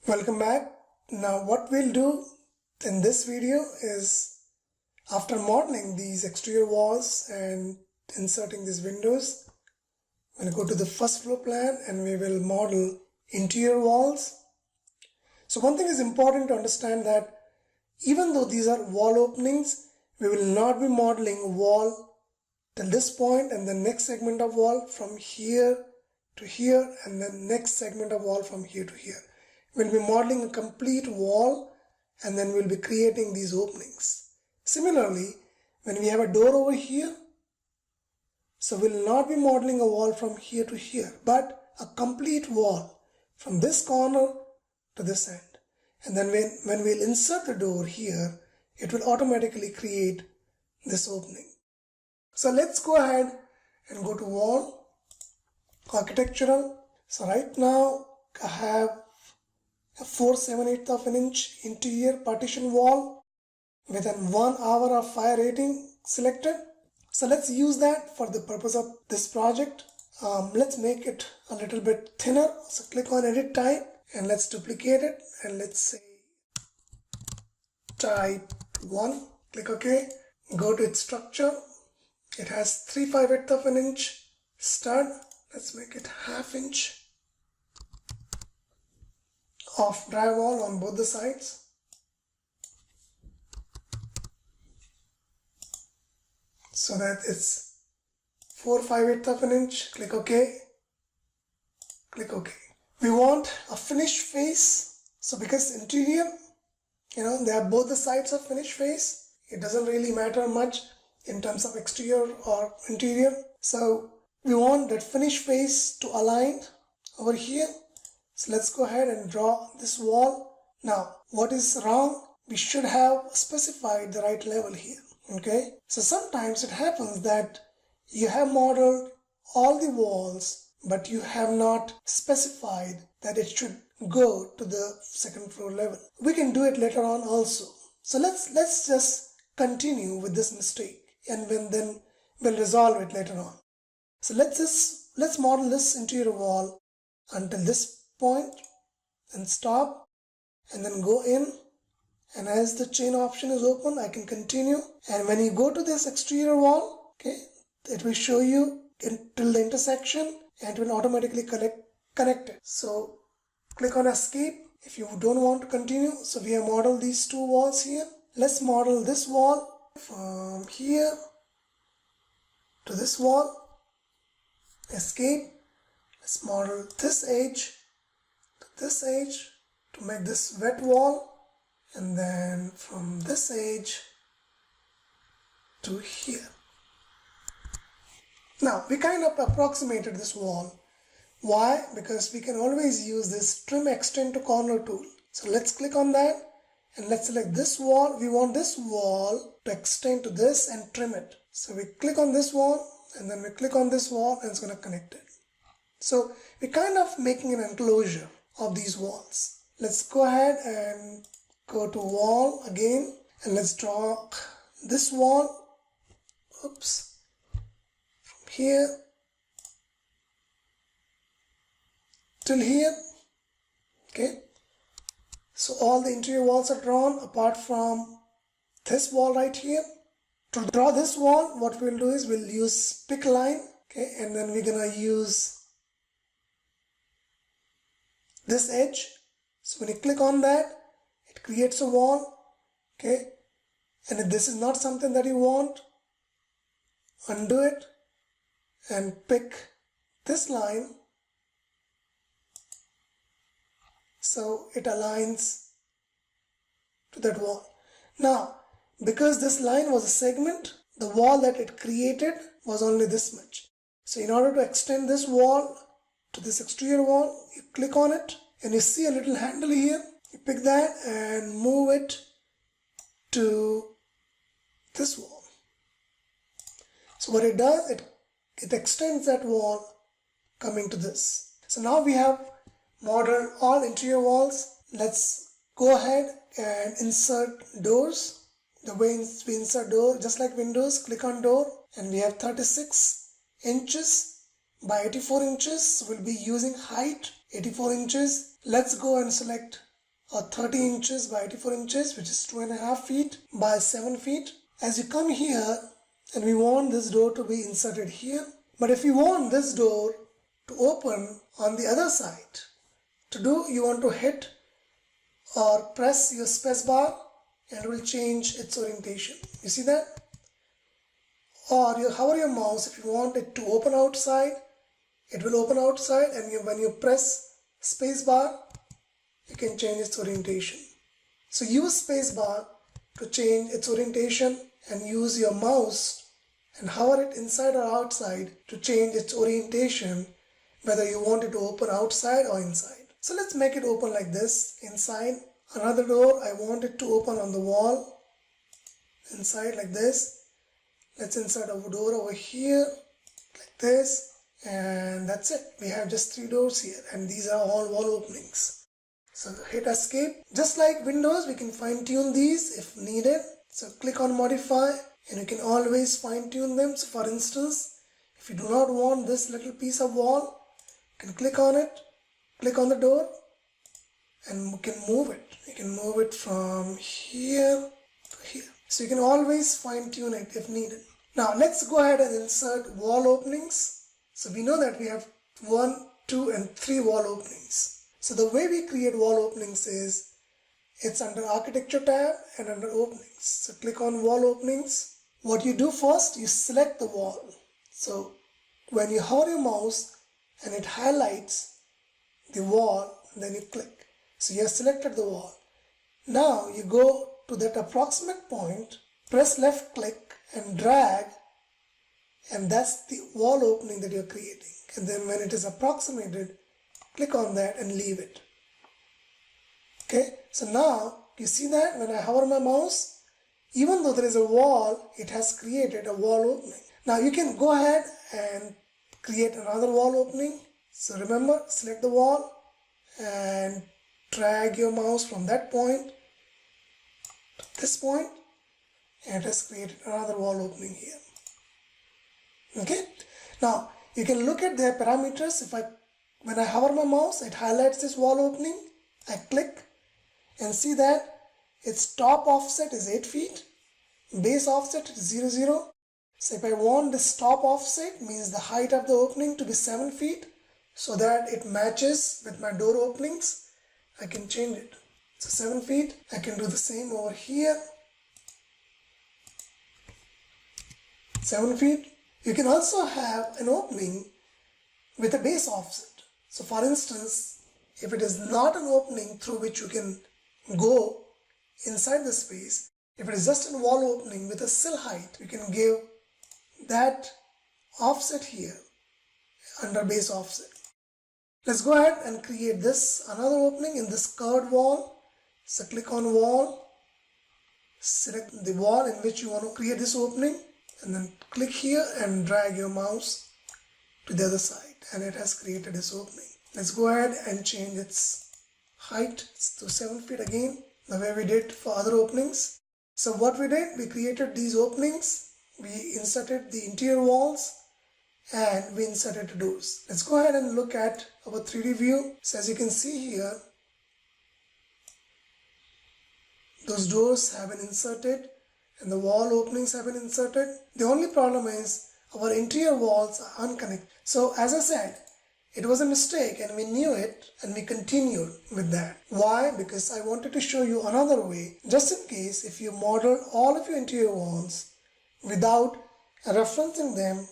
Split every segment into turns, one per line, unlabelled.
Welcome back. Now what we'll do in this video is, after modeling these exterior walls and inserting these windows, we'll go to the first floor plan and we will model interior walls. So one thing is important to understand, that even though these are wall openings, we will not be modeling wall till this point and the next segment of wall from here to here and then next segment of wall from here to here. We'll be modeling a complete wall and then we'll be creating these openings. Similarly, when we have a door over here, so we'll not be modeling a wall from here to here, but a complete wall from this corner to this end. And then when we'll insert the door here, it will automatically create this opening. So let's go ahead and go to wall, architectural. So right now I have a 4/7/8 of an inch interior partition wall with a 1 hour of fire rating selected. So let's use that for the purpose of this project. Let's make it a little bit thinner. So click on edit type and let's duplicate it and let's say type 1. Click OK. Go to its structure. It has 3/5 of an inch stud. Let's make it 1/2 inch of drywall on both the sides. So that it's 4/5 of an inch. Click OK. Click OK. We want a finished face. So because interior, they have both the sides of finished face. It doesn't really matter much in terms of exterior or interior. So we want that finished face to align over here. So let's go ahead and draw this wall. Now, what is wrong? We should have specified the right level here. Okay. So sometimes it happens that you have modeled all the walls, but you have not specified that it should go to the second floor level. We can do it later on also. So let's just continue with this mistake, and then we'll resolve it later on. So let's model this interior wall until this point and stop, and then go in, and as the chain option is open, I can continue. And when you go to this exterior wall, okay, it will show you till the intersection and it will automatically connect it. So click on escape if you don't want to continue. So we have modeled these two walls here. Let's model this wall from here to this wall. Escape. Let's model this edge to this edge to make this wet wall, and then from this edge to here. Now we kind of approximated this wall. Why? Because we can always use this trim extend to corner tool. So let's click on that and let's select this wall. We want this wall to extend to this and trim it. So we click on this wall and then we click on this wall and it's going to connect it. So we're kind of making an enclosure of these walls. Let's go ahead and go to wall again and let's draw this wall. Oops. From here till here. Okay. So all the interior walls are drawn apart from this wall right here. To draw this wall, what we'll do is we'll use pick line. Okay, and then we're gonna use this edge. So when you click on that, it creates a wall. Okay, and if this is not something that you want, undo it and pick this line so it aligns to that wall. Now, because this line was a segment, the wall that it created was only this much. So in order to extend this wall to this exterior wall, you click on it and you see a little handle here. You pick that and move it to this wall. So what it does, it extends that wall coming to this. So now we have modeled all interior walls. Let's go ahead and insert doors. The way we insert door, just like windows, click on door, and we have 36 inches by 84 inches. We'll be using height 84 inches. Let's go and select or 30 inches by 84 inches, which is 2.5 feet by 7 feet. As you come here, and we want this door to be inserted here, but if you want this door to open on the other side, you want to hit or press your space bar and it will change its orientation. You see that? Or you hover your mouse, if you want it to open outside, it will open outside, and when you press space bar, you can change its orientation. So use space bar to change its orientation and use your mouse and hover it inside or outside to change its orientation, whether you want it to open outside or inside. So let's make it open like this, inside. Another door, I want it to open on the wall, inside like this. Let's insert a door over here, like this, and that's it. We have just 3 doors here, and these are all wall openings. So hit escape. Just like Windows, we can fine tune these if needed. So click on modify, and you can always fine tune them. So for instance, if you do not want this little piece of wall, you can click on it, click on the door, and you can move it. You can move it from here to here. So you can always fine tune it if needed. Now let's go ahead and insert wall openings. So we know that we have 1, 2, and 3 wall openings. So the way we create wall openings is, it's under architecture tab and under openings. So click on wall openings. What you do first, you select the wall. So when you hover your mouse and it highlights the wall, then you click. So you have selected the wall. Now you go to that approximate point, press left click and drag, and that's the wall opening that you're creating. And then when it is approximated, click on that and leave it. Okay, so now you see that when I hover my mouse, even though there is a wall, it has created a wall opening. Now you can go ahead and create another wall opening. So remember, select the wall and drag your mouse from that point to this point, and it has created another wall opening here. Okay, now you can look at their parameters. When I hover my mouse, it highlights this wall opening. I click and see that its top offset is 8 feet, base offset is 0, 0. So if I want this top offset, means the height of the opening to be 7 feet, so that it matches with my door openings, I can change it. So 7 feet, I can do the same over here. 7 feet. You can also have an opening with a base offset. So for instance, if it is not an opening through which you can go inside the space, if it is just a wall opening with a sill height, you can give that offset here under base offset. Let's go ahead and create this another opening in this curved wall. So click on wall, select the wall in which you want to create this opening, and then click here and drag your mouse to the other side, and it has created this opening. Let's go ahead and change its height to 7 feet again, the way we did for other openings. So what we did, we created these openings, we inserted the interior walls, and we inserted doors. Let's go ahead and look at our 3D view. So as you can see here, those doors have been inserted and the wall openings have been inserted. The only problem is our interior walls are unconnected. So as I said, it was a mistake and we knew it and we continued with that. Why? Because I wanted to show you another way, just in case if you model all of your interior walls without referencing them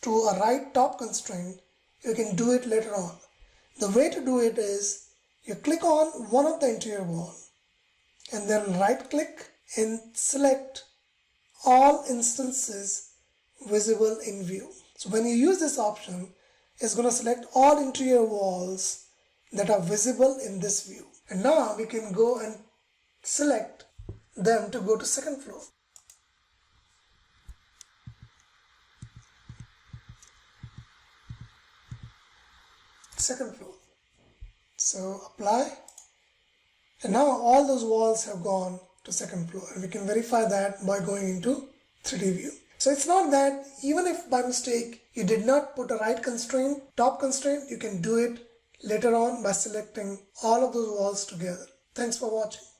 to a right top constraint, you can do it later on. The way to do it is you click on one of the interior wall and then right click and select all instances visible in view. So when you use this option, it's going to select all interior walls that are visible in this view. And now we can go and select them to go to second floor. Second floor. So apply, and now all those walls have gone to second floor, and we can verify that by going into 3D view. So it's not that even if by mistake you did not put a right constraint, top constraint, you can do it later on by selecting all of those walls together. Thanks for watching.